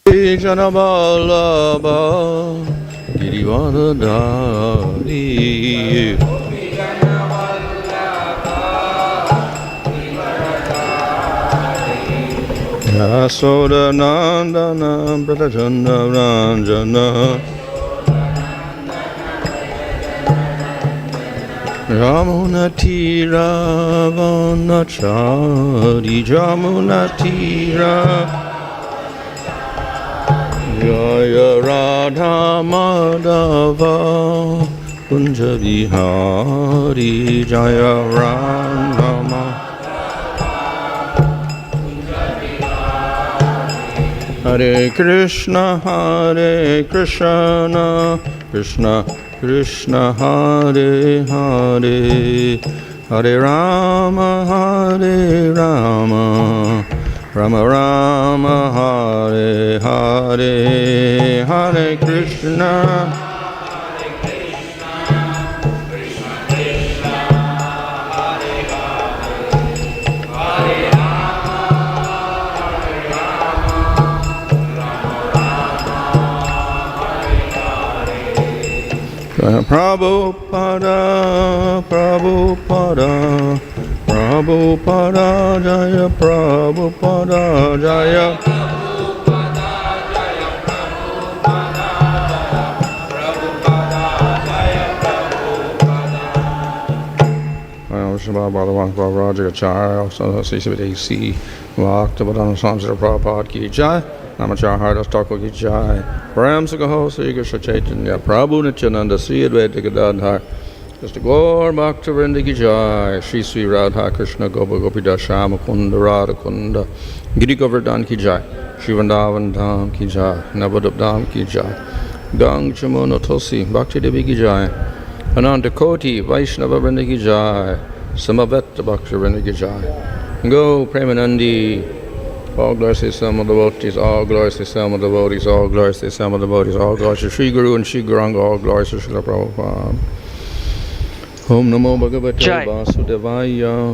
Janaballabha Girivardhari Yasodanandana Pratachanda Ranjana Yamunatira Vanachari Jamunatira Jaya Radha Madhava Kunja Vihari Jaya Rama Hare Krishna Krishna Krishna Hare Hare Hare Rama Rama Rama Hare Hare Hare Krishna Krishna Krishna Hare Hare Hare Rama Prabhupada Jaya Prabhupada Jaya Prabhupada ki jai. Namachar Hardas Thakur ki jai. Param Sakaho Sri Krishna Chaitanya Prabhu Nityananda Sri Advaita Gadadhar Mr. Gaur Bhaktivinoda ki jai. Shri Sri Radha Krishna Gopa Gopida Shama Kunda Radha Kunda Giri Govardhan ki jai. Shri Vrindavan Dham ki jai. Navadip Dham ki jai. Gang Chamuna Tulsi Bhakti Devi ki jai. Ananta Koti Vaishnava Vrinda ki jai. Samavetta Bhaktivinoda ki jai. Go Premanandi. All glories to some of the devotees, all glories to some of the devotees, all glories to some of the devotees, all glories to Sri Guru and Sri Guranga, all glories to Srila Prabhupada. Om Namo Bhagavate Vasudevaya.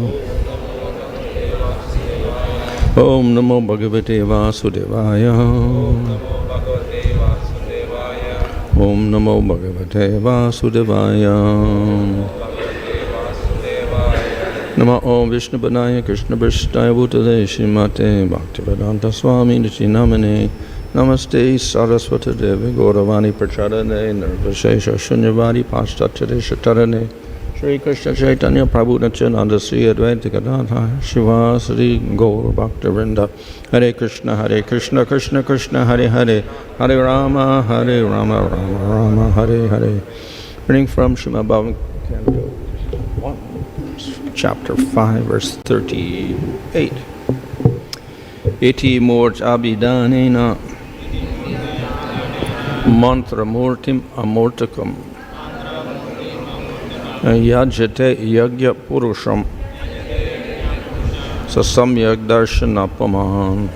Om Namo Bhagavate Vasudevaya. Om Namo Bhagavate Vasudevaya. Nama Om Vishnu Padaya Krishna Prasthaya Bhutale Srimate Bhaktivedanta Swami Niti Namane Namaste Saraswati Devi Gauravani Prachadane Nirvashesha Shunyavadi Paschatare Shatarane Shri Krishna Chaitanya Prabhu Nityananda Sri Advaita Gadadhar Shivasri Gaur Bhaktivinoda Hare Krishna Krishna Krishna Hare Hare Hare Rama Rama Rama Hare Hare. Reading from Srimad Bhagavatam Canto 1. Chapter 5, verse 38. Iti mūrty-abhidhānena mantra-mūrtim amūrtikam yajate yajña-puruṣaṁ samyag-darśanaḥ pumān.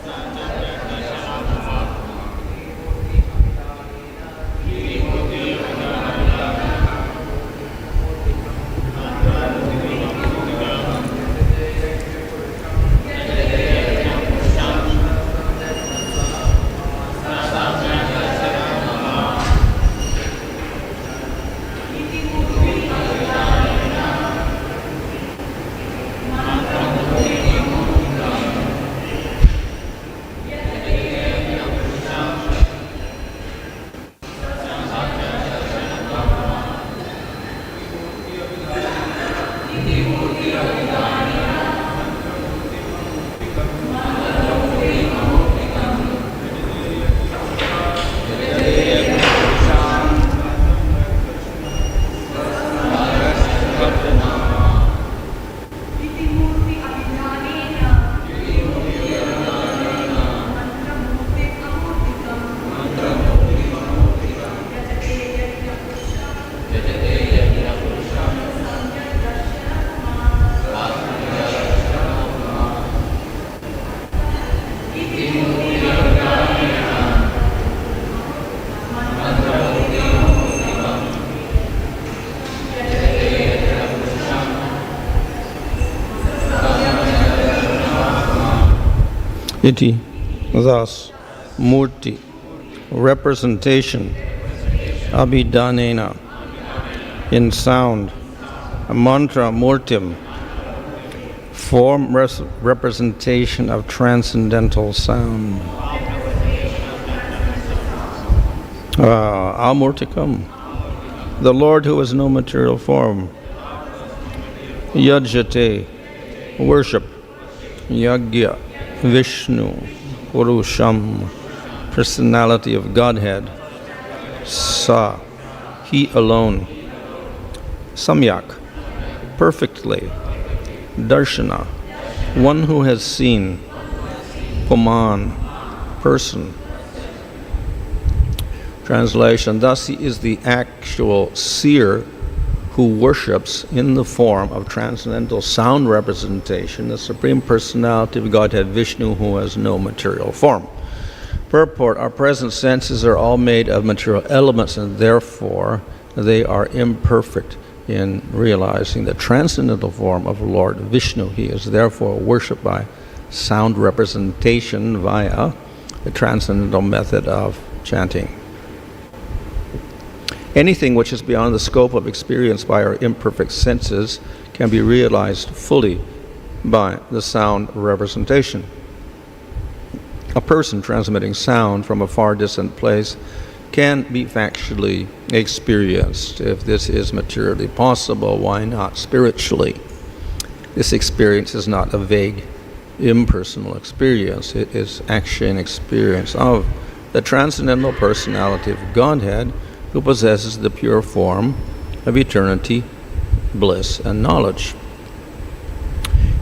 Iti, thus, mūrti representation, abhidhānena, in sound, mantra-mūrtim, form representation of transcendental sound, amūrtikam, the Lord who has no material form, yajate, worship, yajña-puruṣaṁ, personality of Godhead, he alone, samyak, perfectly, darśanaḥ, one who has seen, pumān, person. Translation, thus he is the actual seer who worships in the form of transcendental sound representation, the Supreme Personality of Godhead, Viṣṇu, who has no material form. Purport, our present senses are all made of material elements, and therefore they are imperfect in realizing the transcendental form of Lord Viṣṇu. He is therefore worshipped by sound representation via the transcendental method of chanting. Anything which is beyond the scope of experience by our imperfect senses can be realized fully by the sound representation. A person transmitting sound from a far distant place can be factually experienced. If this is materially possible, why not spiritually? This experience is not a vague, impersonal experience. It is actually an experience of the transcendental personality of Godhead, who possesses the pure form of eternity, bliss, and knowledge.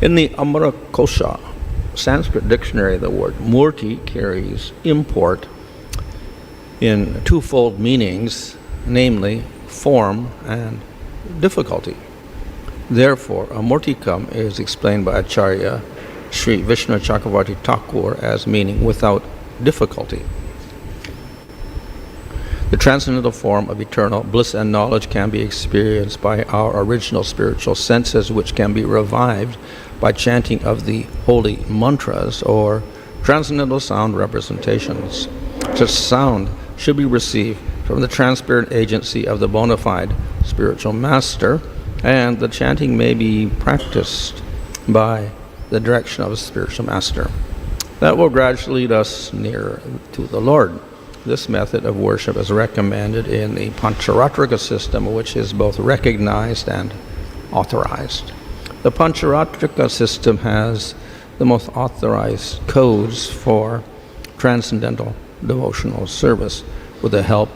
In the Amūrtikam Sanskrit dictionary, the word mūrti carries import in twofold meanings, namely form and difficulty. Therefore, amūrtikam is explained by Acharya Sri Vishnu Chakravarti Thakur as meaning without difficulty. The transcendental form of eternal bliss and knowledge can be experienced by our original spiritual senses, which can be revived by chanting of the holy mantras or transcendental sound representations. Such sound should be received from the transparent agency of the bona fide spiritual master, and the chanting may be practiced by the direction of a spiritual master. That will gradually lead us nearer to the Lord. This method of worship is recommended in the Pañcaratrika system, which is both recognized and authorized. The Pañcaratrika system has the most authorized codes for transcendental devotional service. Without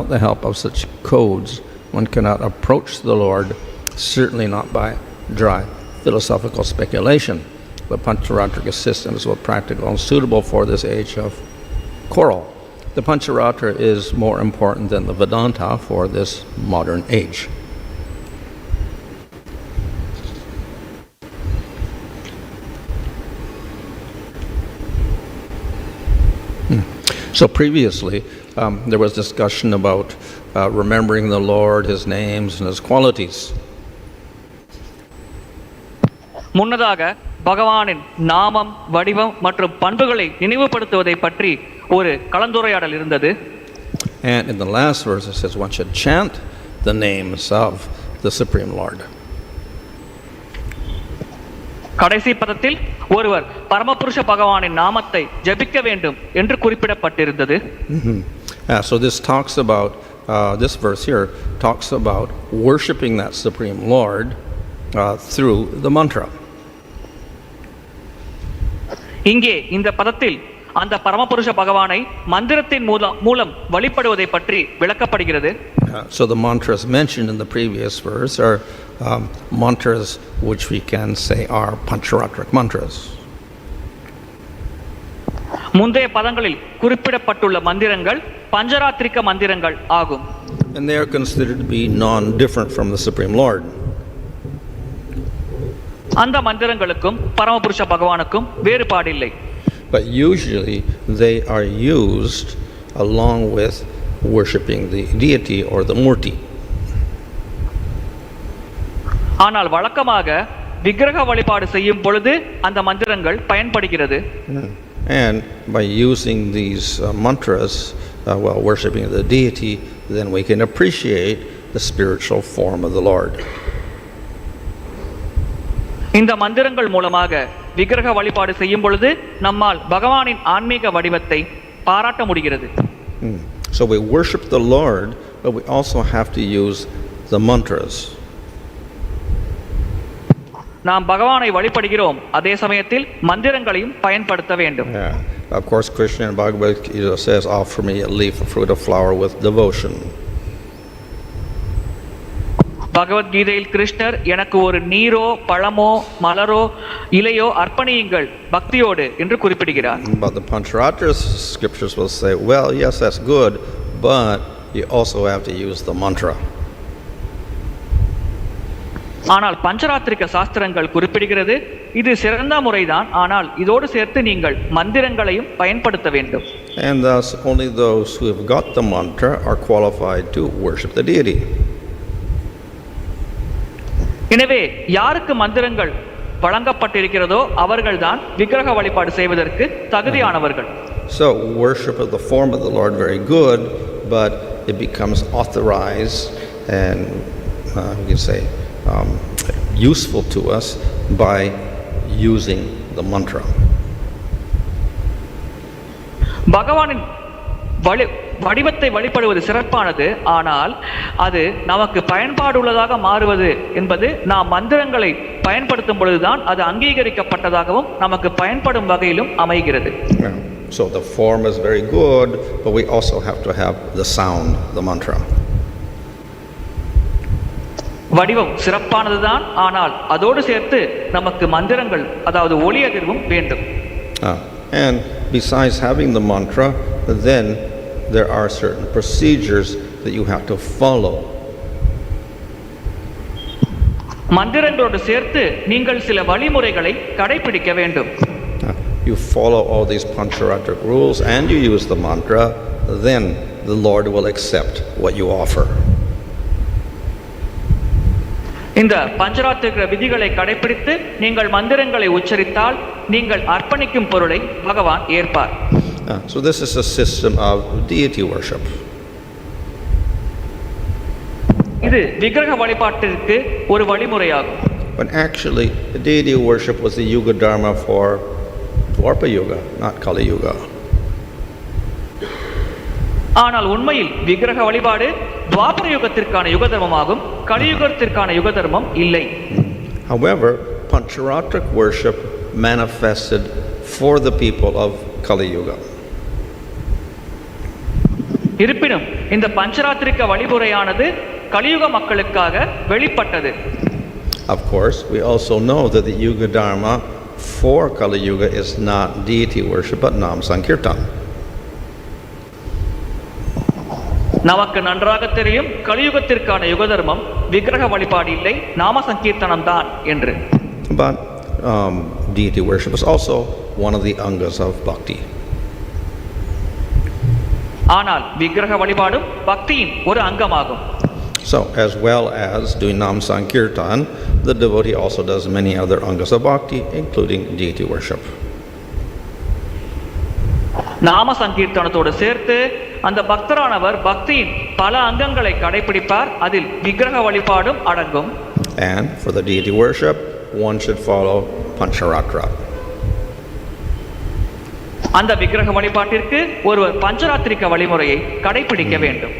the help of such codes, one cannot approach the Lord, certainly not by dry philosophical speculation. The Pañcaratrika system is both practical and suitable for this age of quarrel. The Pañcaratra is more important than the Vedanta for this modern age. So previously, there was discussion about remembering the Lord, His names, and His qualities. முன்னதாக பகவானின் நாமம், வடிவம் மற்றும் பண்புகளை நினைவுபடுத்துவதை பற்றி ஒரு கலந்துரையாடல் இருந்தது. And in the last verse it says one should chant the names of the Supreme Lord. கடைசி பதத்தில் ஒருவர் பரமபுருஷ பகவானின் நாமத்தை ஜபிக்க வேண்டும் என்று குறிப்பிடப்பட்டிருந்தது. So this talks about this verse here talks about worshiping that Supreme Lord through the mantra. இங்கே இந்த பதத்தில் அந்த பரமபுருஷ பகவானை மந்திரத்தின் மூலம் வழிபடுவதை பற்றி விளக்கப்படுகிறது. So the mantras mentioned in the previous verse are mantras which we can say are Pañcaratrika mantras. முந்தைய பதங்களில் குறிப்பிடப்பட்டுள்ள மந்திரங்கள் பஞ்சராத்திரிக மந்திரங்கள் ஆகும். And they are considered to be non-different from the Supreme Lord. அந்த மந்திரங்களுக்கும் பரமபுருஷ பகவானுக்கும் வேறுபாடு இல்லை. But usually they are used along with worshiping the deity or the mūrti. ஆனால் வழக்கமாக விக்கிரக வழிபாடு செய்யும் பொழுது அந்த மந்திரங்கள் பயன்படுகிறது. And by using these mantras while worshiping the deity, then we can appreciate the spiritual form of the Lord. இந்த மந்திரங்கள் மூலமாக விக்கிரக வழிபாடு செய்யும் பொழுது நம்மால் பகவானின் ஆன்மீக வடிவத்தை பாராட்ட முடிகிறது. So we worship the Lord, but we also have to use the mantras. நாம் பகவானை வழிபடுகிறோம், அதே சமயத்தில் மந்திரங்களையும் பயன்படுத்த வேண்டும். Of course, Krishna in Bhagavad Gita says, "Offer me a leaf, a fruit, a flower with devotion." பகவத்கீதையில் கிருஷ்ணர் எனக்கு ஒரு நீரோ பழமோ மலரோ இலையோ அர்ப்பணியுங்கள் பக்தியோடு என்று குறிப்பிடுகிறார். But the Pancharatra scriptures will say, well, yes, that's good, but you also have to use the mantra. ஆனால் பஞ்சராத்திரிக சாஸ்திரங்கள் குறிப்பிடுகிறது, இது சிறந்த முறைதான், ஆனால் இதோடு சேர்த்து நீங்கள் மந்திரங்களையும் பயன்படுத்த வேண்டும். And thus only those who have got the mantra are qualified to worship the deity. எனவே யாருக்கு மந்திரங்கள் வழங்கப்பட்டிருக்கிறதோ அவர்கள்தான் விக்கிரக வழிபாடு செய்வதற்கு தகுதியானவர்கள். So worship of the form of the Lord, very good, but it becomes authorized and you can say useful to us by using the mantra. பகவானின் வடிவத்தை வழிபடுவது சிறப்பானது, ஆனால் அது நமக்கு பயன்பாடுள்ளதாக மாறுவது என்பது நாம் மந்திரங்களை பயன்படுத்தும் பொழுதுதான் அது அங்கீகரிக்கப்பட்டதாகவும் நமக்கு பயன்படும் வகையிலும் அமைகிறது. So the form is very good, but we also have to have the sound, the mantra. வடிவம் சிறப்பானதுதான், ஆனால் அதோடு சேர்த்து நமக்கு மந்திரங்கள் அதாவது ஒலி அதிர்வும் வேண்டும். And besides having the mantra, then there are certain procedures that you have to follow. மந்திரங்களோடு சேர்த்து நீங்கள் சில வழிமுறைகளை கடைபிடிக்க வேண்டும். You follow all these Pancharatra rules and you use the mantra, then the Lord will accept what you offer. இந்த பஞ்சராத்திர விதிகளை கடைபிடித்து நீங்கள் மந்திரங்களை உச்சரித்தால் நீங்கள் அர்ப்பணிக்கும் பொருளை பகவான் ஏற்பார். So this is a system of deity worship. இது விக்கிரக வழிபாட்டிற்கு ஒரு வழிமுறையாகும். But actually the deity worship was the yuga dharma for Dwapara yuga, not Kali yuga. ஆனால் உண்மையில் விக்கிரக வழிபாடு துவாபர யுகத்திற்கான யுக தர்மமாகும், கலியுகத்திற்கான யுக தர்மம் இல்லை. However, Pancharatra worship manifested for the people of Kali yuga. இருப்பினும் இந்த பஞ்சராத்திரிக வழிமுறையானது கலியுக மக்களுக்காக வெளிப்பட்டது. Of course, we also know that the yuga dharma for Kali yuga is not deity worship but nam sankirtan. நமக்கு நன்றாக தெரியும் கலியுகத்திற்கான யுக தர்மம் விக்கிரக வழிபாடு இல்லை, நாம சங்கீர்த்தனம் தான் என்று. But deity worship is also one of the angas of bhakti. ஆனால் விக்கிரக வழிபாடும் பக்தியின் ஒரு அங்கமாகும். So as well as doing nam sankirtan, the devotee also does many other angas of bhakti, including deity worship. நாம சங்கீர்த்தனத்தோடு சேர்த்து அந்த பக்தரானவர் பக்தியின் பல அங்கங்களை கடைபிடிப்பார், அதில் விக்கிரக வழிபாடும் அடங்கும். And for the deity worship, one should follow Pancharatra. அந்த விக்கிரக வழிபாட்டிற்கு ஒருவர் பஞ்சராத்திரிக வழிமுறையை கடைபிடிக்க வேண்டும்.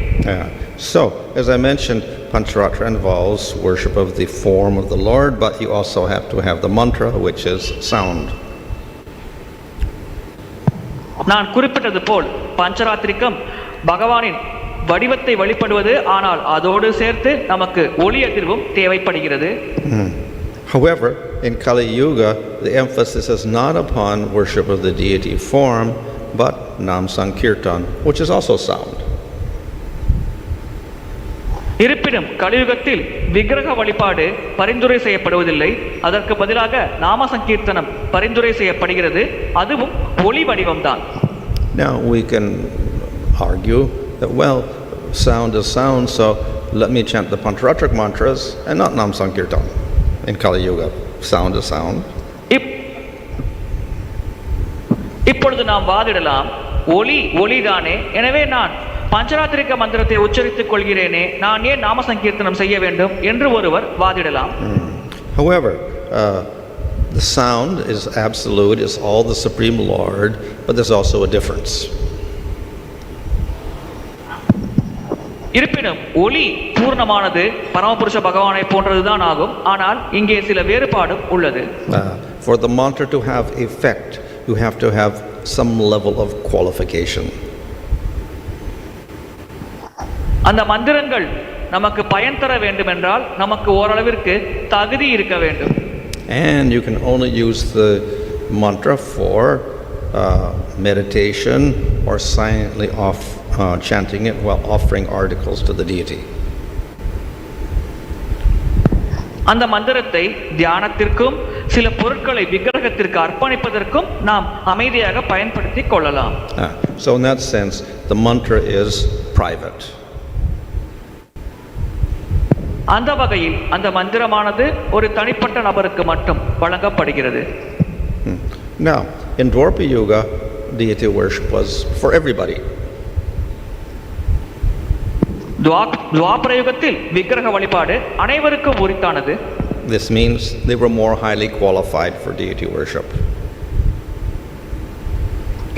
So, as I mentioned, Pancharatra involves worship of the form of the Lord, but you also have to have the mantra, which is sound. நான் குறிப்பிட்டது போல் பஞ்சராத்திரிகம் பகவானின் வடிவத்தை வழிபடுவது, ஆனால் அதோடு சேர்த்து நமக்கு ஒலி அதிர்வும் தேவைப்படுகிறது. However, in Kali Yuga, the emphasis is not upon worship of the deity form, but Nam Sankirtan, which is also sound. இருப்பினும் கலியுகத்தில் விக்கிரக வழிபாடு பரிந்துரை செய்யப்படுவதில்லை, அதற்கு பதிலாக நாம சங்கீர்த்தனம் பரிந்துரை செய்யப்படுகிறது, அதுவும் ஒலி வடிவம்தான். Now we can argue that, well, sound is sound, so let me chant the Pancharatra mantras and not Nam Sankirtan. In Kali Yuga, sound is sound. இப்பொழுது நாம் வாதிடலாம், ஒளி ஒளிதானே, எனவே நான் பஞ்சராத்திரிக மந்திரத்தை உச்சரித்துக் கொள்கிறேனே, நான் ஏன் நாம சங்கீர்த்தனம் செய்ய வேண்டும் என்று ஒருவர் வாதிடலாம். However, the sound is absolute, is all the Supreme Lord, but there's also a difference. இருப்பினும் ஒளி பூர்ணமானது பரமபுருஷ பகவானை போன்றதுதான் ஆகும். ஆனால் இங்கே சில வேறுபாடும் உள்ளது. For the mantra to have effect, you have to have some level of qualification. அந்த மந்திரங்கள் நமக்கு பயன் தர வேண்டும் என்றால் நமக்கு ஓரளவிற்கு தகுதி இருக்க வேண்டும். And you can only use the mantra for meditation or silently chanting it while offering articles to the deity. அந்த மந்திரத்தை தியானத்திற்கும் சில பொருட்களை விக்கிரகத்திற்கு அர்ப்பணிப்பதற்கும் நாம் அமைதியாக பயன்படுத்திக் கொள்ளலாம். So in that sense, the mantra is private. அந்த வகையில் அந்த மந்திரமானது ஒரு தனிப்பட்ட நபருக்கு மட்டும் வழங்கப்படுகிறது. Now, in Dwapara Yuga, deity worship was for everybody. துவாபர யுகத்தில் விக்கிரக வழிபாடு அனைவருக்கும் உரித்தானது. This means they were more highly qualified for deity worship.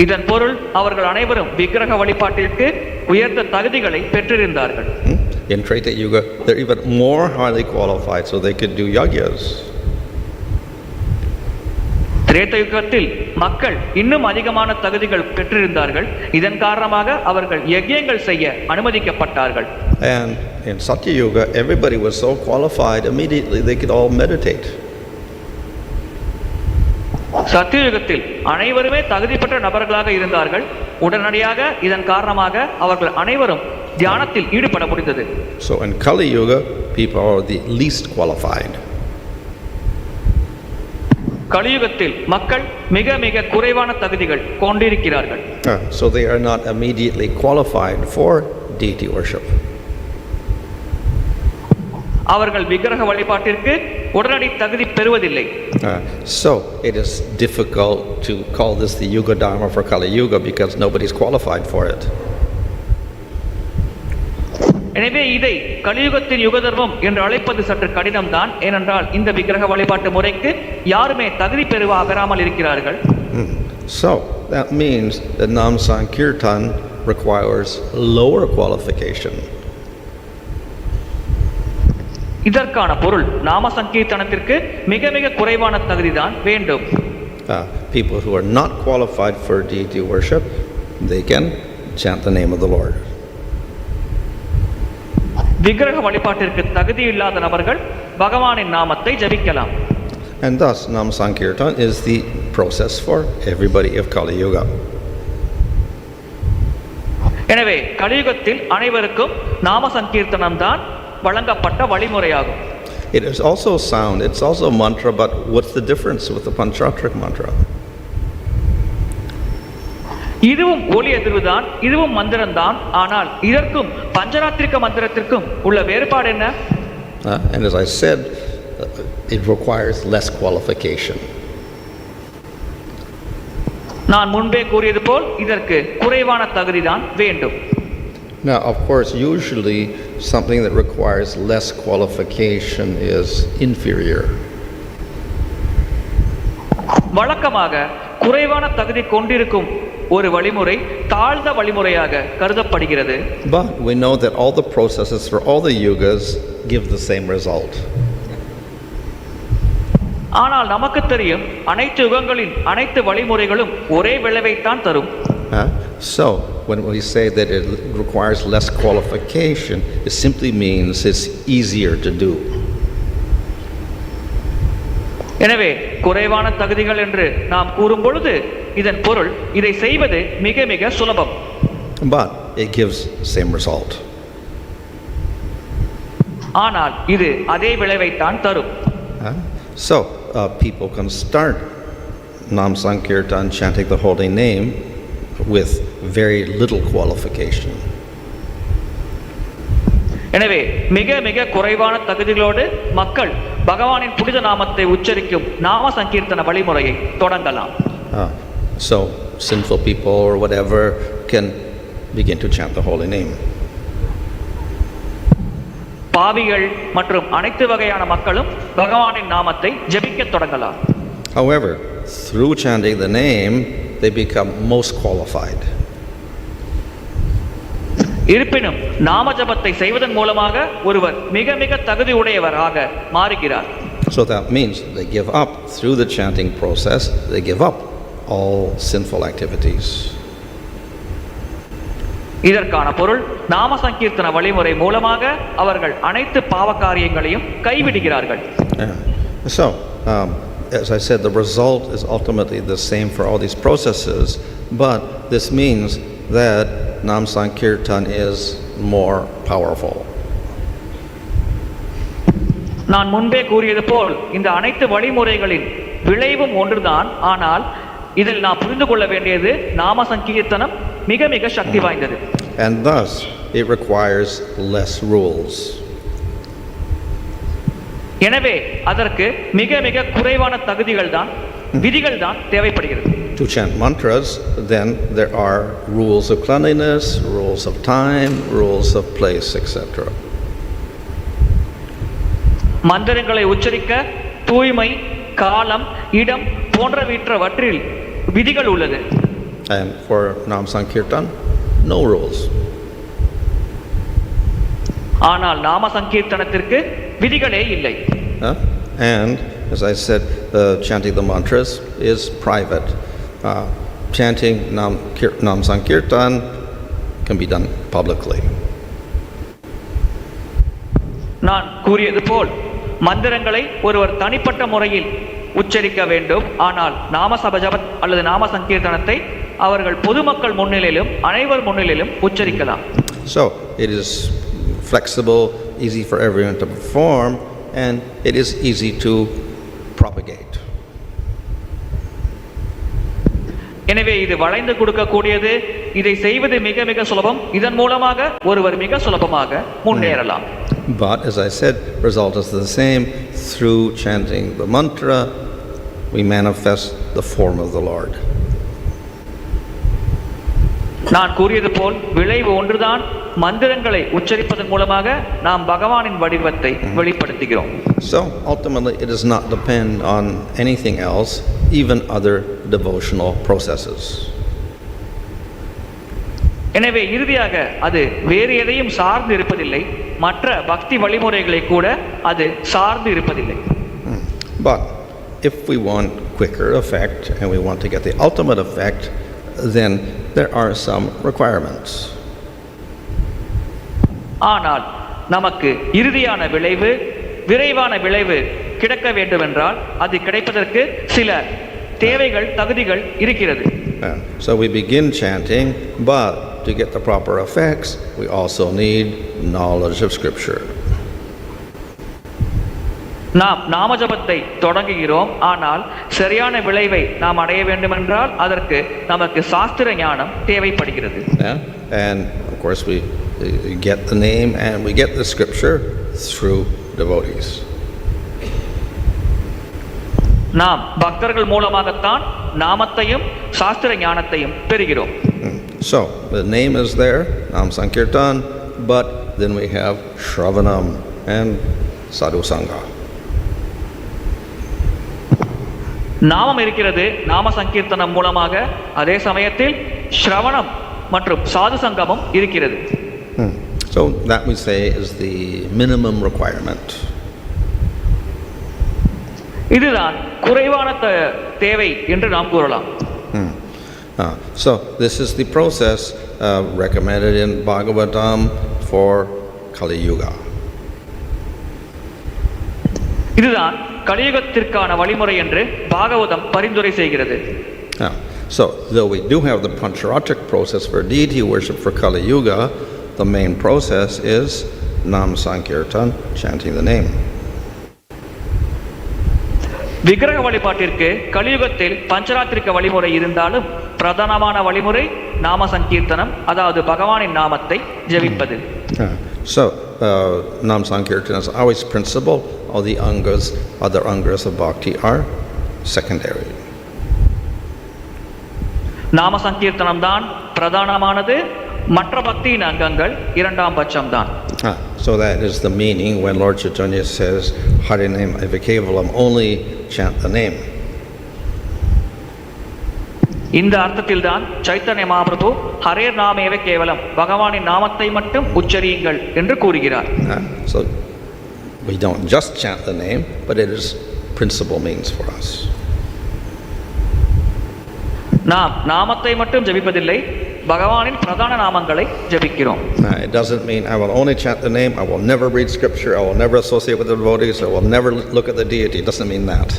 இதன் பொருள் அவர்கள் அனைவரும் விக்கிரக வழிபாட்டிற்கு உயர்ந்த தகுதிகளை பெற்றிருந்தார்கள். In Treta Yuga, they're even more highly qualified, so they could do yajñas. Treta யுகத்தில் மக்கள் இன்னும் அதிகமான தகுதிகள் பெற்றிருந்தார்கள். இதன் காரணமாக அவர்கள் யஜ்ஞங்கள் செய்ய அனுமதிக்கப்பட்டார்கள். And in Satya Yuga, everybody was so qualified, immediately they could all meditate. சத்தியுகத்தில் அனைவருமே தகுதி பெற்ற நபர்களாக இருந்தார்கள். உடனடியாக இதன் காரணமாக அவர்கள் அனைவரும் தியானத்தில் ஈடுபட முடிந்தது. So in Kali Yuga, people are the least qualified. கலியுகத்தில் மக்கள் மிக மிக குறைவான தகுதிகள் கொண்டிருக்கிறார்கள். So they are not immediately qualified for deity worship. அவர்கள் விக்கிரக வழிபாட்டிற்கு உடனடி தகுதி பெறுவதில்லை. So it is difficult to call this the Yuga Dharma for Kali Yuga because nobody is qualified for it. எனவே இதை கலியுகத்தின் யுக தர்மம் என்று அழைப்பது சற்று கடினம்தான். ஏனென்றால் இந்த விக்கிரக வழிபாட்டு முறைக்கு யாருமே தகுதி பெறாமல் இருக்கிறார்கள். So that means that Nam Sankirtan requires lower qualification. இதற்கான பொருள் நாம சங்கீர்த்தனத்திற்கு மிக மிக குறைவான தகுதிதான் வேண்டும். People who are not qualified for deity worship, they can chant the name of the Lord. விக்கிரக வழிபாட்டிற்கு தகுதி இல்லாத நபர்கள் பகவானின் நாமத்தை ஜபிக்கலாம். And thus Nam Sankirtan is the process for everybody of Kali Yuga. எனவே கலியுகத்தில் அனைவருக்கும் நாம சங்கீர்த்தனம் தான் வழங்கப்பட்ட வழிமுறையாகும். It is also sound, it's also mantra, but what's the difference with the Panchatraik mantra? இதுவும் ஒலி எதிர்வுதான், இதுவும் மந்திரம்தான். ஆனால் இதற்கும் பஞ்சராத்திரிக மந்திரத்திற்கும் உள்ள வேறுபாடு என்ன? And as I said, it requires less qualification. நான் முன்பே கூறியது போல் இதற்கு குறைவான தகுதிதான் வேண்டும். Now, of course, usually something that requires less qualification is inferior. வழக்கமாக குறைவான தகுதி கொண்டிருக்கும் ஒரு வழிமுறை தாழ்ந்த வழிமுறையாக கருதப்படுகிறது. But we know that all the processes for all the yugas give the same result. ஆனால் நமக்கு தெரியும் அனைத்து யுகங்களின் அனைத்து வழிமுறைகளும் ஒரே விளைவைத்தான் தரும். So when we say that it requires less qualification, it simply means it's easier to do. எனவே குறைவான தகுதிகள் என்று நாம் கூறும் பொழுது இதன் பொருள் இதை செய்வது மிக மிக சுலபம். But it gives the same result. ஆனால் இது அதே விளைவைத்தான் தரும். So people can start Nam Sankirtan, chanting the holy name, with very little qualification. எனவே மிக மிக குறைவான தகுதிகளோடு மக்கள் பகவானின் புனித நாமத்தை உச்சரிக்கும் நாம சங்கீர்த்தன வழிமுறையை தொடங்கலாம். So sinful people or whatever can begin to chant the holy name. பாவிகள் மற்றும் அனைத்து வகையான மக்களும் பகவானின் நாமத்தை ஜெபிக்கத் தொடங்கலாம். However, through chanting the name, they become most qualified. இருப்பினும் நாம ஜபத்தை செய்வதன் மூலமாக ஒருவர் மிக மிக தகுதி உடையவராக மாறுகிறார். So that means they give up through the chanting process, they give up all sinful activities. இதற்கான பொருள் நாம சங்கீர்த்தன வழிமுறை மூலமாக அவர்கள் அனைத்து பாவ காரியங்களையும் கைவிடுகிறார்கள். So, as I said, the result is ultimately the same for all these processes, but this means that Nam Sankirtan is more powerful. நான் முன்பே கூறியது போல் இந்த அனைத்து வழிமுறைகளின் விளைவும் ஒன்றுதான். ஆனால் இதில் நாம் புரிந்து கொள்ள வேண்டியது நாம சங்கீர்த்தனம் மிக மிக சக்தி வாய்ந்தது. And thus it requires less rules. எனவே அதற்கு மிக மிக குறைவான தகுதிகள் தான் விதிகள் தான் தேவைப்படுகிறது. To chant mantras, then there are rules of cleanliness, rules of time, rules of place, etc. மந்திரங்களை உச்சரிக்க தூய்மை, காலம், இடம் போன்றவற்றில் விதிகள் உள்ளது. And for Nam Sankirtan, no rules. ஆனால் நாம சங்கீர்த்தனத்திற்கு விதிகளே இல்லை. And as I said, chanting the mantras is private. Chanting Nam Sankirtan can be done publicly. நான் கூறியது போல் மந்திரங்களை ஒருவர் தனிப்பட்ட முறையில் உச்சரிக்க வேண்டும். ஆனால் நாம ஜபம் அல்லது நாம சங்கீர்த்தனத்தை அவர்கள் பொதுமக்கள் முன்னிலையிலும் அனைவர் முன்னிலையிலும் உச்சரிக்கலாம். So it is flexible, easy for everyone to perform, and it is easy to propagate. எனவே இது வளைந்து கொடுக்கக்கூடியது, இதை செய்வது மிக மிக சுலபம். இதன் மூலமாக ஒருவர் மிக சுலபமாக முன்னேறலாம். But as I said, result is the same. Through chanting the mantra, we manifest the form of the Lord. நான் கூறியது போல் விளைவு ஒன்றுதான். மந்திரங்களை உச்சரிப்பதன் மூலமாக நாம் பகவானின் வடிவத்தை வெளிப்படுத்துகிறோம். So ultimately it does not depend on anything else, even other devotional processes. எனவே இறுதியாக அது வேறு எதையும் சார்ந்து இருப்பதில்லை. மற்ற பக்தி வழிமுறைகளை கூட அது சார்ந்து இருப்பதில்லை. But if we want quicker effect and we want to get the ultimate effect, then there are some requirements. ஆனால் நமக்கு இறுதியான விளைவு, விரைவான விளைவு கிடைக்க வேண்டும் என்றால் அது கிடைப்பதற்கு சில தேவைகள், தகுதிகள் இருக்கிறது. So we begin chanting, but to get the proper effects, we also need knowledge of Scripture. நாம் நாம ஜபத்தை தொடங்குகிறோம். ஆனால் சரியான விளைவை நாம் அடைய வேண்டும் என்றால் அதற்கு நமக்கு சாஸ்திர ஞானம் தேவைப்படுகிறது. And of course we get the name and we get the Scripture through devotees. நாம் பக்தர்கள் மூலமாகத்தான் நாமத்தையும் சாஸ்திர ஞானத்தையும் பெறுகிறோம். So the name is there, Nam Sankirtan, but then we have Shravanam and Sadhu Sangha. நாமம் இருக்கிறது நாம சங்கீர்த்தனம் மூலமாக, அதே சமயத்தில் ஸ்ரவணம் மற்றும் சாது சங்கமும் இருக்கிறது. So that we say is the minimum requirement. இதுதான் குறைவான தேவை என்று நாம் கூறலாம். So this is the process recommended in Bhagavatam for Kali Yuga. இதுதான் கலியுகத்திற்கான வழிமுறை என்று பாகவதம் பரிந்துரை செய்கிறது. So though we do have the pancharatric process for deity worship for Kali Yuga, the main process is Nam Sankirtan, chanting the name. விக்கிரக வழிபாட்டிற்கு கலியுகத்தில் பஞ்சராத்திரிக வழிமுறை இருந்தாலும் பிரதானமான வழிமுறை நாம சங்கீர்த்தனம், அதாவது பகவானின் நாமத்தை ஜெபிப்பது. So Nam Sankirtan is always principal. All the angas, other angas of bhakti are secondary. நாம சங்கீர்த்தனம் தான் பிரதானமானது, மற்ற பக்தியின் அங்கங்கள் இரண்டாம் பட்சம் தான். So that is the meaning when Lord Chaitanya says Harinam Avikevalam, only chant the name. இந்த அர்த்தத்தில் தான் சைத்தன்ய மகாபிரபு ஹரேர் நாமேவ கேவலம், பகவானின் நாமத்தை மட்டும் உச்சரியுங்கள் என்று கூறுகிறார். So we don't just chant the name, but it is principal means for us. நாம் நாமத்தை மட்டும் ஜபிப்பதில்லை, பகவானின் பிரதான நாமங்களை ஜபிக்கிறோம். It doesn't mean I will only chant the name, I will never read scripture, I will never associate with the devotees, I will never look at the deity. It doesn't mean that.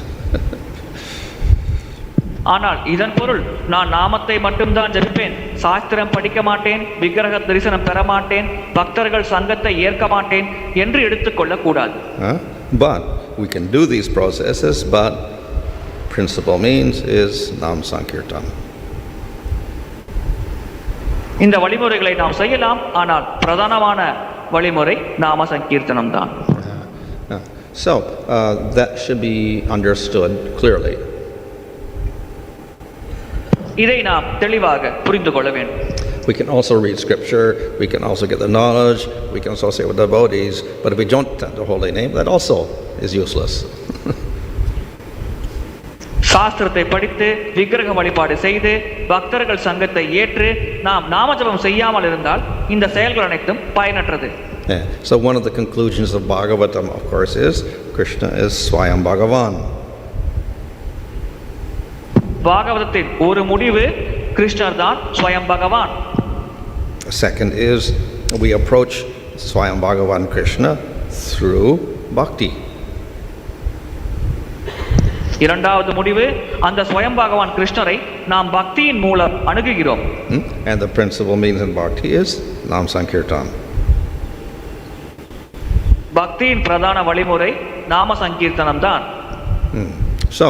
ஆனால் இதன் பொருள் நான் நாமத்தை மட்டும்தான் ஜபிப்பேன், சாஸ்திரம் படிக்க மாட்டேன், விக்கிரக தரிசனம் பெற மாட்டேன், பக்தர்கள் சங்கத்தை ஏற்க மாட்டேன் என்று எடுத்துக்கொள்ள கூடாது. But we can do these processes, but principal means is Nam Sankirtan. இந்த வழிமுறைகளை நாம் செய்யலாம், ஆனால் பிரதானமான வழிமுறை நாம சங்கீர்த்தனம் தான். So that should be understood clearly. இதை நாம் தெளிவாக புரிந்து கொள்ள வேண்டும். We can also read scripture, we can also get the knowledge, we can associate with devotees, but if we don't chant the holy name, that also is useless. சாஸ்திரத்தை படித்து விக்கிரக வழிபாடு செய்து பக்தர்கள் சங்கத்தை ஏற்று நாம் நாமஜபம் செய்யாமல் இருந்தால் இந்த செயல்கள் அனைத்தும் பயனற்றது. So one of the conclusions of Bhagavatam, of course, is Krishna is Swayam Bhagavan. பாகவதத்தின் ஒரு முடிவு கிருஷ்ணர் தான் ஸ்வயம் பகவான். Second is we approach Swayam Bhagavan Krishna through bhakti. இரண்டாவது முடிவு அந்த ஸ்வயம் பகவான் கிருஷ்ணரை நாம் பக்தியின் மூலம் அணுகுகிறோம். And the principal means in bhakti is Nam Sankirtan. பக்தியின் பிரதான வழிமுறை நாம சங்கீர்த்தனம் தான். So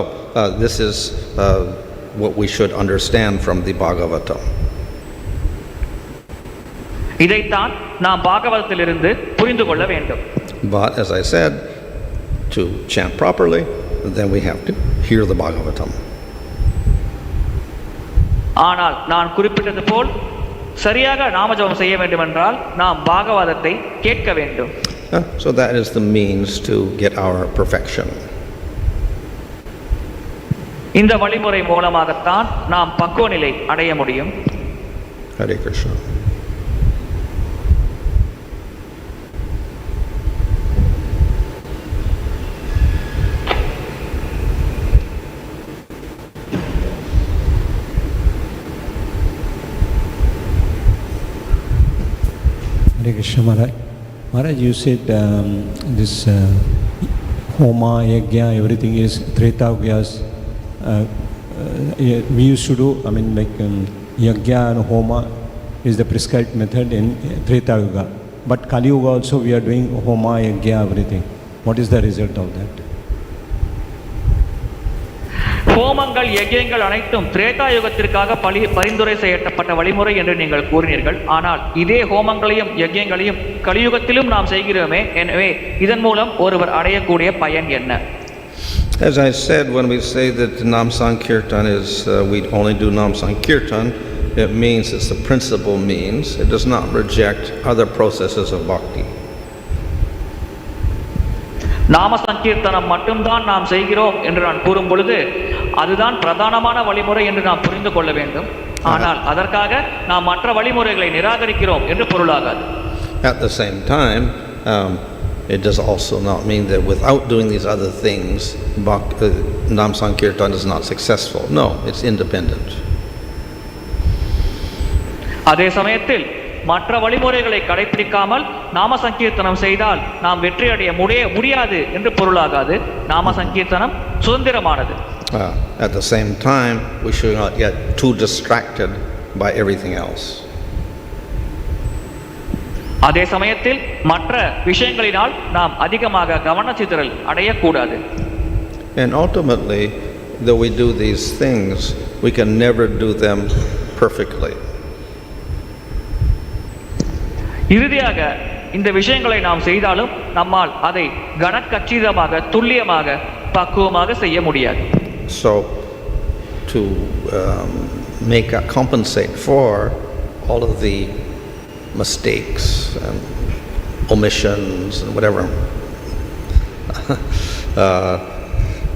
this is what we should understand from the Bhagavatam. இதைத்தான் நாம் பாகவதத்திலிருந்து புரிந்து கொள்ள வேண்டும். But as I said, to chant properly, then we have to hear the Bhagavatam. ஆனால் நான் குறிப்பிட்டது போல் சரியாக நாமஜபம் செய்ய வேண்டும் என்றால் நாம் பாகவதத்தை கேட்க வேண்டும். So that is the means to get our perfection. இந்த வழிமுறை மூலமாகத்தான் நாம் பக்குவ நிலை அடைய முடியும். Hare Krishna. Hare Krishna Maharaj. Maharaj, you said this homa, yajña, everything is Treta Yugas. We used to do, yajña and homa is the prescribed method in Treta Yuga. But Kali Yuga also we are doing homa, yajña, everything. What is the result of that? ஹோமங்கள் யஜ்யங்கள் அனைத்தும் திரேதா யுகத்திற்காக பரிந்துரை செய்யப்பட்ட வழிமுறை என்று நீங்கள் கூறினீர்கள். ஆனால் இதே ஹோமங்களையும் யஜ்யங்களையும் கலியுகத்திலும் நாம் செய்கிறோமே, எனவே இதன் மூலம் ஒருவர் அடையக்கூடிய பயன் என்ன? As I said, when we say that Nam Sankirtan is, we only do Nam Sankirtan, it means it's the principal means. It does not reject other processes of bhakti. நாம சங்கீர்த்தனம் மட்டும்தான் நாம் செய்கிறோம் என்று நான் கூறும் பொழுது அதுதான் பிரதானமான வழிமுறை என்று நாம் புரிந்து கொள்ள வேண்டும். ஆனால் அதற்காக நாம் மற்ற வழிமுறைகளை நிராகரிக்கிறோம் என்று பொருளாகாது. At the same time, it does also not mean that without doing these other things, Nam Sankirtan is not successful. No, it's independent. அதே சமயத்தில் மற்ற வழிமுறைகளை கடைபிடிக்காமல் நாம சங்கீர்த்தனம் செய்தால் நாம் வெற்றி அடைய முடியாது என்று பொருளாகாது. நாம சங்கீர்த்தனம் சுதந்திரமானது. At the same time, we should not get too distracted by everything else. அதே சமயத்தில் மற்ற விஷயங்களினால் நாம் அதிகமாக கவனச்சிதறல் அடையக்கூடாது. And ultimately, though we do these things, we can never do them perfectly. இறுதியாக இந்த விஷயங்களை நாம் செய்தாலும் நம்மால் அதை கனக்கச்சிதமாக துல்லியமாக பக்குவமாக செய்ய முடியாது. So to compensate for all of the mistakes and omissions and whatever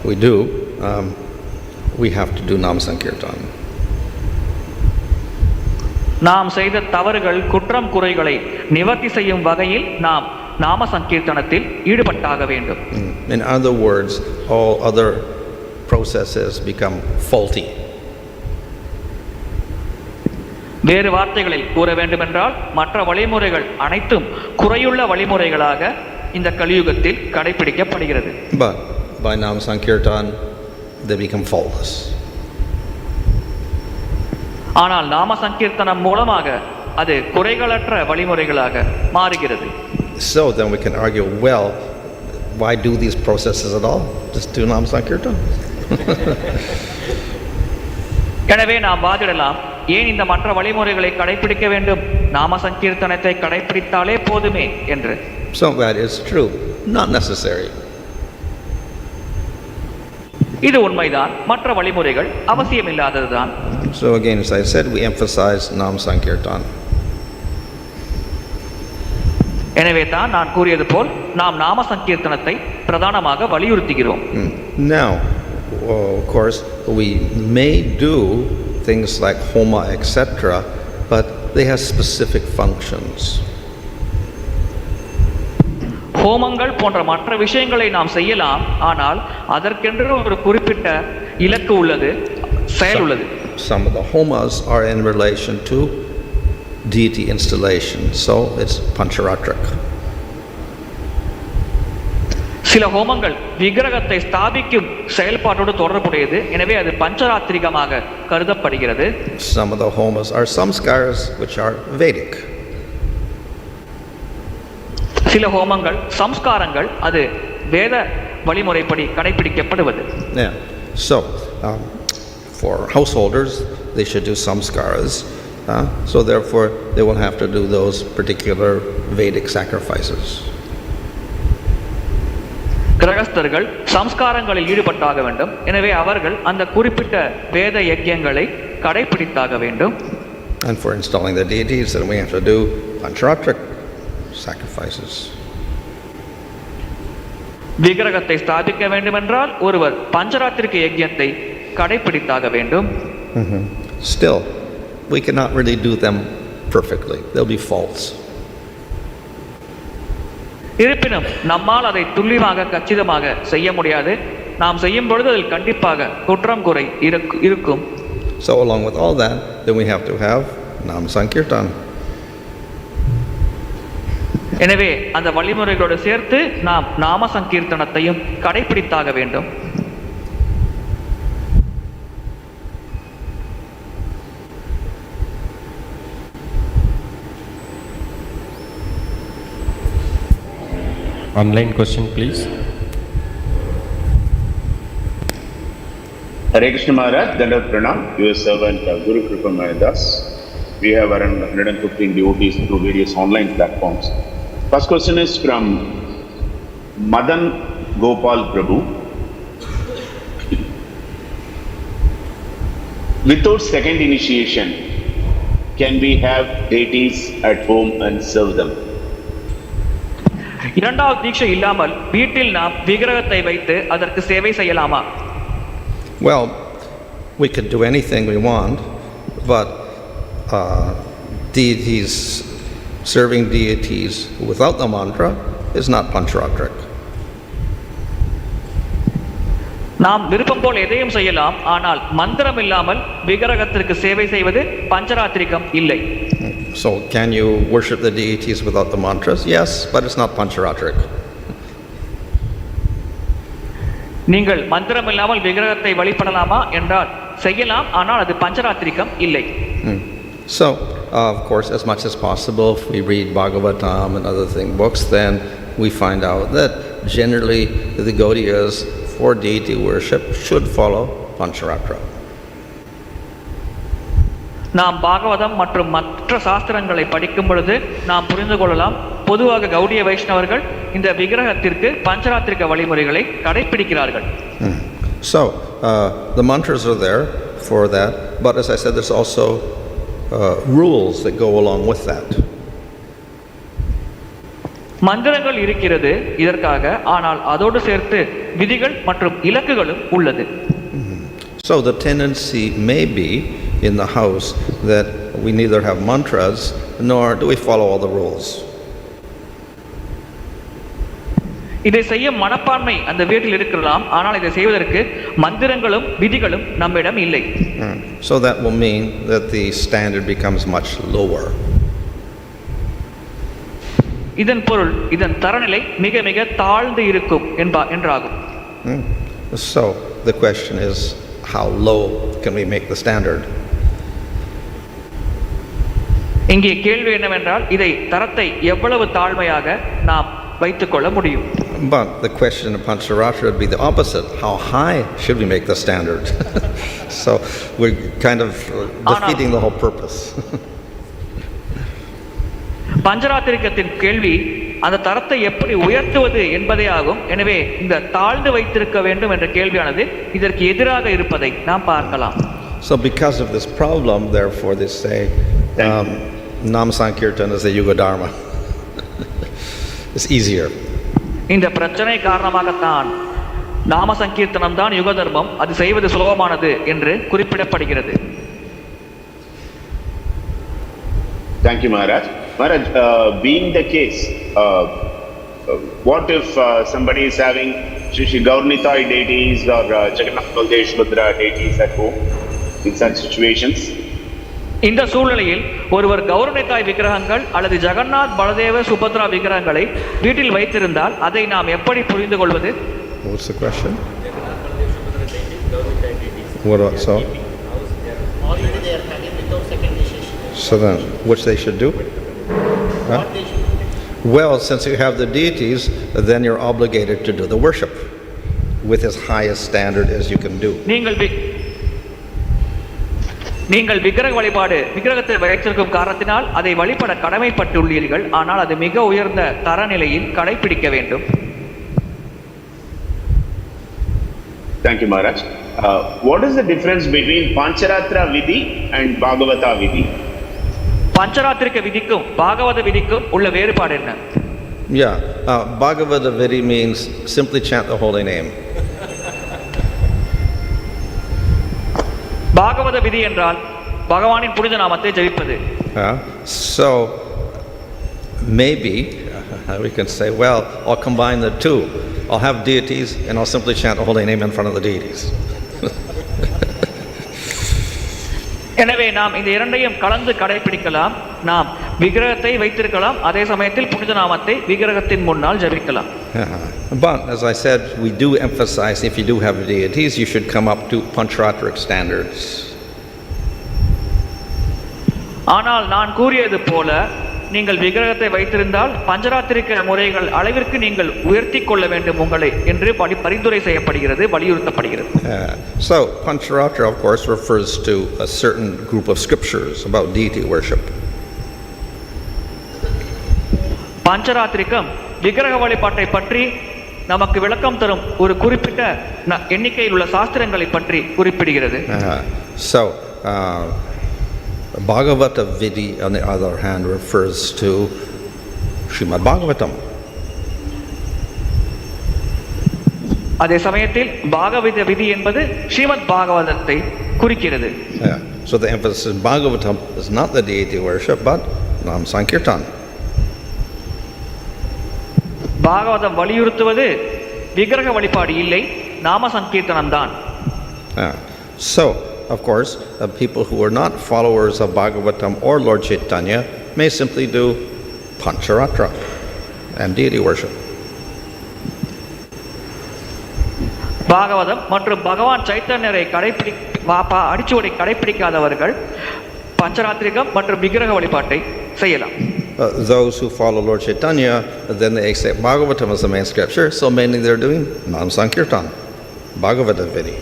we do, we have to do Nama Sankirtan. நாம் செய்த தவறுகள் குற்றம் குறைகளை நிவர்த்தி செய்யும் வகையில் நாம் நாம சங்கீர்த்தனத்தில் ஈடுபட்டாக வேண்டும். In other words, all other processes become faulty. வேறு வார்த்தைகளில் கூற வேண்டுமென்றால் மற்ற வழிமுறைகள் அனைத்தும் குறையுள்ள வழிமுறைகளாக இந்த கலியுகத்தில் கடைபிடிக்கப்படுகிறது. But by Nama Sankirtan they become faultless. ஆனால் நாம சங்கீர்த்தனம் மூலமாக அது குறைகளற்ற வழிமுறைகளாக மாறுகிறது. So then we can argue, well, why do these processes at all? Just do Nama Sankirtan. எனவே நாம் வாதிடலாம், ஏன் இந்த மற்ற வழிமுறைகளை கடைபிடிக்க வேண்டும், நாம சங்கீர்த்தனத்தை கடைபிடித்தாலே போதுமே என்று. So that is true, not necessary. இது உண்மைதான், மற்ற வழிமுறைகள் அவசியமில்லாததுதான். So again, as I said, we emphasize Nama Sankirtan. எனவே தான் நான் கூறியது போல் நாம் நாம சங்கீர்த்தனத்தை பிரதானமாக வலியுறுத்துகிறோம். Now, of course, we may do things like homa, etc., but they have specific functions. ஹோமங்கள் போன்ற மற்ற விஷயங்களை நாம் செய்யலாம், ஆனால் அதற்கென்று ஒரு குறிப்பிட்ட இலக்கு உள்ளது, செயல் உள்ளது. Some of the homas are in relation to deity installation, so it's pancharatrik. சில ஹோமங்கள் விக்கிரகத்தை ஸ்தாபிக்கும் செயல்பாட்டோடு தொடர்புடையது, எனவே அது பஞ்சராத்திரிகமாக கருதப்படுகிறது. Some of the homas are samskaras, which are Vedic. சில ஹோமங்கள் சம்ஸ்காரங்கள், அது வேத வழிமுறைப்படி கடைபிடிக்கப்படுவது. Yeah. So for householders, they should do samskaras. So therefore, they will have to do those particular Vedic sacrifices. கிரகஸ்தர்கள் சம்ஸ்காரங்களில் ஈடுபட்டாக வேண்டும், எனவே அவர்கள் அந்த குறிப்பிட்ட வேத யஜ்யங்களை கடைபிடித்தாக வேண்டும். And for installing the deities, then we have to do pancharatrik sacrifices. விக்கிரகத்தை ஸ்தாபிக்க வேண்டுமென்றால் ஒருவர் பஞ்சராத்திரிக யஜ்யத்தை கடைபிடித்தாக வேண்டும். Still, we cannot really do them perfectly. They'll be faults. இருப்பினும் நம்மால் அதை துல்லியமாக கச்சிதமாக செய்ய முடியாது. நாம் செய்யும் பொழுது அதில் கண்டிப்பாக குற்றம் குறை இருக்கும். So along with all that, then we have to have Nama Sankirtan. எனவே அந்த வழிமுறைகளோடு சேர்த்து நாம் நாம சங்கீர்த்தனத்தையும் கடைபிடித்தாக வேண்டும். Online question, please. Hare Krishna Maharaj, Dandavat Pranam, your servant Guru Kripa Mahadas. We have around 115 devotees through various online platforms. First question is from Madan Gopal Prabhu. Without second initiation, can we have deities at home and serve them? இரண்டாவது தீட்சை இல்லாமல் வீட்டில் நாம் விக்கிரகத்தை வைத்து அதற்கு சேவை செய்யலாமா? Well, we could do anything we want, but deities, serving deities without the mantra is not pancharatrik. நாம் விருப்பம் போல் எதையும் செய்யலாம், ஆனால் மந்திரம் இல்லாமல் விக்கிரகத்திற்கு சேவை செய்வது பஞ்சராத்திரிகம் இல்லை. So can you worship the deities without the mantras? Yes, but it's not pancharatrik. நீங்கள் மந்திரம் இல்லாமல் விக்கிரகத்தை வழிபடலாமா என்றால் செய்யலாம், ஆனால் அது பஞ்சராத்திரிகம் இல்லை. So of course, as much as possible, if we read Bhagavatam and other books, then we find out that generally the devotees for deity worship should follow pancharatra. நாம் பாகவதம் மற்றும் மற்ற சாஸ்திரங்களை படிக்கும் பொழுது நாம் புரிந்து கொள்ளலாம், பொதுவாக கௌடிய வைஷ்ணவர்கள் இந்த விக்கிரகத்திற்கு பஞ்சராத்திரிக வழிமுறைகளை கடைபிடிக்கிறார்கள். So the mantras are there for that, but as I said, there's also rules that go along with that. மந்திரங்கள் இருக்கிறது இதற்காக, ஆனால் அதோடு சேர்த்து விதிகள் மற்றும் இலக்குகளும் உள்ளது. So the tendency may be in the house that we neither have mantras nor do we follow all the rules. இதை செய்யும் மனப்பான்மை அந்த வீட்டில் இருக்கலாம், ஆனால் இதை செய்வதற்கு மந்திரங்களும் விதிகளும் நம்மிடம் இல்லை. So that will mean that the standard becomes much lower. இதன் பொருள் இதன் தரநிலை மிக மிக தாழ்ந்து இருக்கும் என்றாகும். So the question is, how low can we make the standard? இங்கே கேள்வி என்னவென்றால், இதை தரத்தை எவ்வளவு தாழ்மையாக நாம் வைத்துக் கொள்ள முடியும்? But the question in Pancharatra would be the opposite. How high should we make the standard? So we're kind of defeating the whole purpose. பஞ்சராத்திரிகத்தின் கேள்வி அந்த தரத்தை எப்படி உயர்த்துவது என்பதே ஆகும். எனவே இந்த தாழ்ந்து வைத்திருக்க வேண்டும் என்ற கேள்வியானது இதற்கு எதிராக இருப்பதை நாம் பார்க்கலாம். So because of this problem, therefore they say Nam Sankirtan is a yuga dharma. It's easier. இந்த பிரச்சனை காரணமாகத்தான் நாம சங்கீர்த்தனம் தான் யுக தர்மம், அது செய்வது சுலபமானது என்று குறிப்பிடப்படுகிறது. Thank you, Maharaj. Maharaj, being the case, what if somebody is having Shri Gaurnithai deities or Jagannath Baldeshwara deities at home in such situations? இந்த சூழ்நிலையில் ஒருவர் கௌரவனிதாய் விக்கிரகங்கள் அல்லது ஜெகநாத் பலதேவ சுபத்ரா விக்கிரகங்களை வீட்டில் வைத்திருந்தால் அதை நாம் எப்படி புரிந்து கொள்வது? What's the question? What about so? Already they are having without second decision. So then, which they should do? Huh? Well, since you have the deities, then you're obligated to do the worship with as high a standard as you can do. நீங்கள் விக்கிரக வழிபாடு விக்கிரகத்தை வைத்திருக்கும் காரணத்தினால் அதை வழிபட கடமைப்பட்டுள்ளீர்கள், ஆனால் அது மிக உயர்ந்த தரநிலையில் கடைபிடிக்க வேண்டும். Thank you, Maharaj. What is the difference between Pancharatra Vidhi and Bhagavata Vidhi? பஞ்சராத்திரிக விதிக்கும் பாகவத விதிக்கும் உள்ள வேறுபாடு என்ன? Yeah, Bhagavata Vidhi means simply chant the holy name. பாகவத விதி என்றால் பகவானின் புனித நாமத்தை ஜெபிப்பது. So maybe we can say, well, I'll combine the two. I'll have deities and I'll simply chant the holy name in front of the deities. எனவே நாம் இந்த இரண்டையும் கலந்து கடைபிடிக்கலாம். நாம் விக்கிரகத்தை வைத்திருக்கலாம், அதே சமயத்தில் புனித நாமத்தை விக்கிரகத்தின் முன்னால் ஜெபிக்கலாம். But as I said, we do emphasize if you do have deities, you should come up to Pancharatric standards. ஆனால் நான் கூறியது போல நீங்கள் விக்கிரகத்தை வைத்திருந்தால் பஞ்சராத்திரிக முறைகள் அளவிற்கு நீங்கள் உயர்த்தி கொள்ள வேண்டும் உங்களை என்று பரிந்துரை செய்யப்படுகிறது, வலியுறுத்தப்படுகிறது. So Pancharatra of course refers to a certain group of scriptures about deity worship. பஞ்சராத்திரிகம் விக்கிரக வழிபாட்டை பற்றி நமக்கு விளக்கம் தரும் ஒரு குறிப்பிட்ட எண்ணிக்கையில் உள்ள சாஸ்திரங்களை பற்றி குறிப்பிடுகிறது. So Bhagavata Vidhi on the other hand refers to Srimad Bhagavatam. அதே சமயத்தில் பாகவத விதி என்பது ஸ்ரீமத் பாகவதத்தை குறிக்கிறது. So the emphasis in Bhagavatam is not the deity worship but Nam Sankirtan. Bhagavatam வலியுறுத்துவது விக்கிரக வழிபாடு இல்லை, நாம சங்கீர்த்தனம் தான். So of course, people who are not followers of Bhagavatam or Lord Chaitanya may simply do Pancharatra and deity worship. Bhagavatam மற்றும் பகவான் சைத்தன்யரை அடிச்சுவடை கடைபிடிக்காதவர்கள் பஞ்சராத்திரிகம் மற்றும் விக்கிரக வழிபாட்டை செய்யலாம். Those who follow Lord Chaitanya, then they accept Bhagavatam as the main scripture, so mainly they're doing Nam Sankirtan, Bhagavata Vidhi.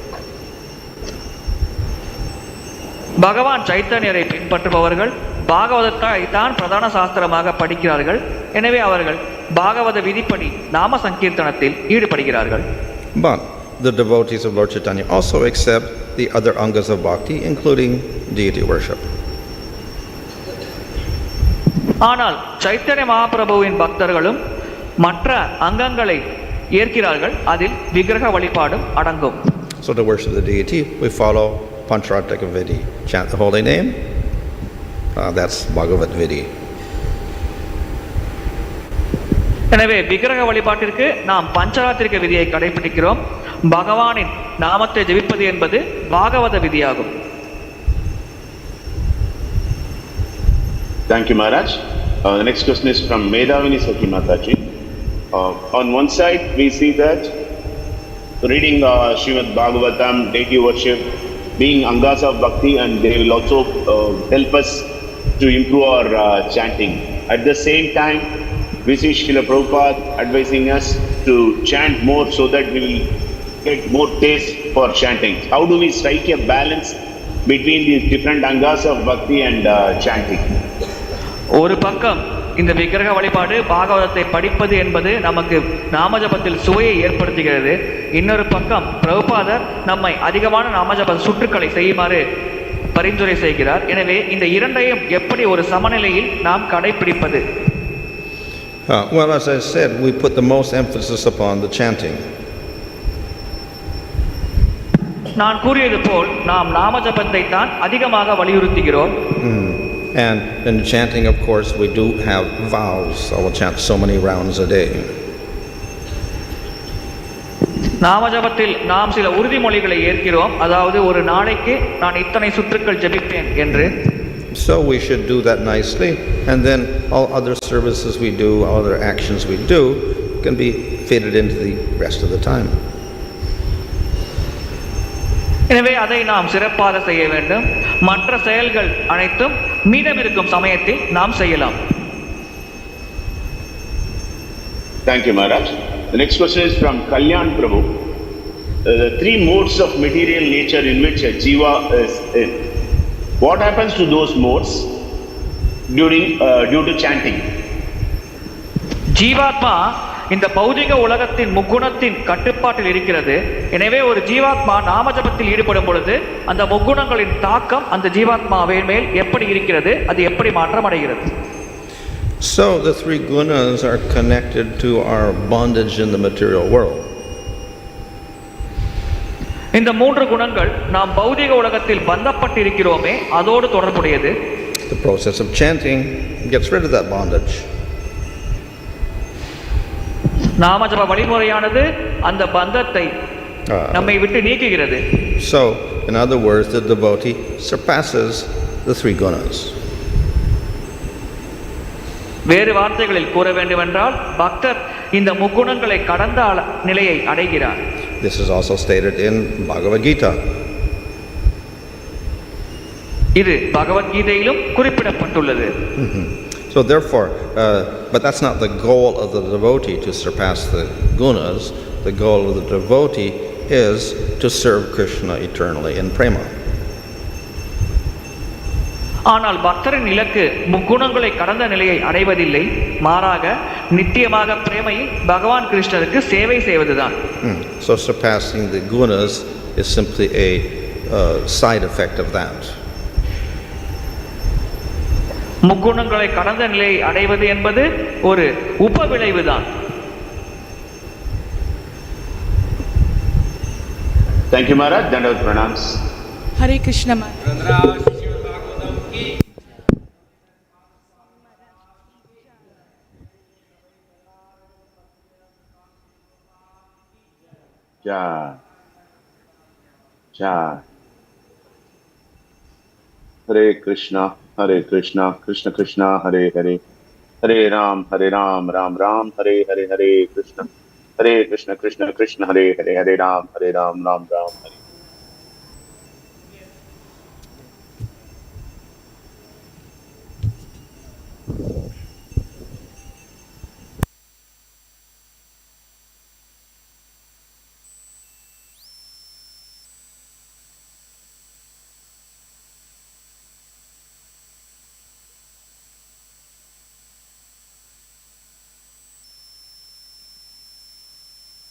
பகவான் சைத்தன்யரை பின்பற்றுபவர்கள் பாகவதத்தை தான் பிரதான சாஸ்திரமாக படிக்கிறார்கள், எனவே அவர்கள் பாகவத விதிப்படி நாம சங்கீர்த்தனத்தில் ஈடுபடுகிறார்கள். But the devotees of Lord Chaitanya also accept the other angas of bhakti, including deity worship. ஆனால் சைத்தன்ய மகாபிரபுவின் பக்தர்களும் மற்ற அங்கங்களை ஏற்கிறார்கள், அதில் விக்கிரக வழிபாடும் அடங்கும். So to worship the deity, we follow Pancharatika Vidhi. Chant the holy name, that's Bhagavad Vidhi. எனவே விக்கிரக வழிபாட்டிற்கு நாம் பஞ்சராத்திரிக விதியை கடைபிடிக்கிறோம். பகவானின் நாமத்தை ஜெபிப்பது என்பது பாகவத விதியாகும். Thank you, Maharaj. The next question is from Medhavini Sakhi Mataji. On one side, we see that reading Srimad Bhagavatam, deity worship, being angas of bhakti, and they will also help us to improve our chanting. At the same time, we see Srila Prabhupada advising us to chant more so that we will get more taste for chanting. How do we strike a balance between these different angas of bhakti and chanting? ஒரு பக்கம் இந்த விக்கிரக வழிபாடு பாகவதத்தை படிப்பது என்பது நமக்கு நாமஜபத்தில் சுவையை ஏற்படுத்துகிறது. இன்னொரு பக்கம் பிரபுபாதர் நம்மை அதிகமான நாமஜப சுற்றுக்களை செய்யுமாறு பரிந்துரை செய்கிறார். எனவே இந்த இரண்டையும் எப்படி ஒரு சமநிலையில் நாம் கடைபிடிப்பது? Well, as I said, we put the most emphasis upon the chanting. நான் கூறியது போல் நாம் நாமஜபத்தை தான் அதிகமாக வலியுறுத்துகிறோம். And in chanting, of course, we do have vows. I will chant so many rounds a day. நாமஜபத்தில் நாம் சில உறுதிமொழிகளை ஏற்கிறோம். அதாவது ஒரு நாளைக்கு நான் இத்தனை சுற்றுக்கள் ஜெபிப்பேன் என்று. So we should do that nicely, and then all other services we do, all other actions we do can be fitted into the rest of the time. எனவே அதை நாம் சிறப்பாக செய்ய வேண்டும். மற்ற செயல்கள் அனைத்தும் மீதமிருக்கும் சமயத்தில் நாம் செய்யலாம். Thank you, Maharaj. The next question is from Kalyan Prabhu. The three modes of material nature in which a jiva is in. What happens to those modes due to chanting? ஜீவாத்மா இந்த பௌதிக உலகத்தின் முக்குணத்தின் கட்டுப்பாட்டில் இருக்கிறது. எனவே ஒரு ஜீவாத்மா நாமஜபத்தில் ஈடுபடும் பொழுது அந்த முக்குணங்களின் தாக்கம் அந்த ஜீவாத்மாவின் மேல் எப்படி இருக்கிறது, அது எப்படி மாற்றம் அடைகிறது? So the three gunas are connected to our bondage in the material world. இந்த மூன்று குணங்கள் நாம் பௌதிக உலகத்தில் பந்தப்பட்டிருக்கிறோமே அதோடு தொடர்புடையது. The process of chanting gets rid of that bondage. நாமஜப வழிமுறையானது அந்த பந்தத்தை நம்மை விட்டு நீக்குகிறது. So, in other words, the devotee surpasses the three gunas. வேறு வார்த்தைகளில் கூற வேண்டுமென்றால் பக்தர் இந்த முக்குணங்களை கடந்த நிலையை அடைகிறார். This is also stated in Bhagavad Gita. இது பகவத்கீதையிலும் குறிப்பிடப்பட்டுள்ளது. So therefore, but that's not the goal of the devotee to surpass the gunas. The goal of the devotee is to serve Krishna eternally in prema. ஆனால் பக்தரின் இலக்கு முக்குணங்களை கடந்த நிலையை அடைவதில்லை, மாறாக நித்தியமாக பிரேமையில் பகவான் கிருஷ்ணருக்கு சேவை செய்வதுதான். So surpassing the gunas is simply a side effect of that. முக்குணங்களை கடந்த நிலையை அடைவது என்பது ஒரு உப விளைவுதான். Thank you, Maharaj. Dandavat pranams. Hare Krishna Maharaj. Jai. Hare Krishna, Krishna Krishna, Hare Hare, Hare Ram, Ram Ram, Hare Hare, Hare Krishna, Krishna Krishna, Hare Hare, Hare Ram, Ram Ram, Hare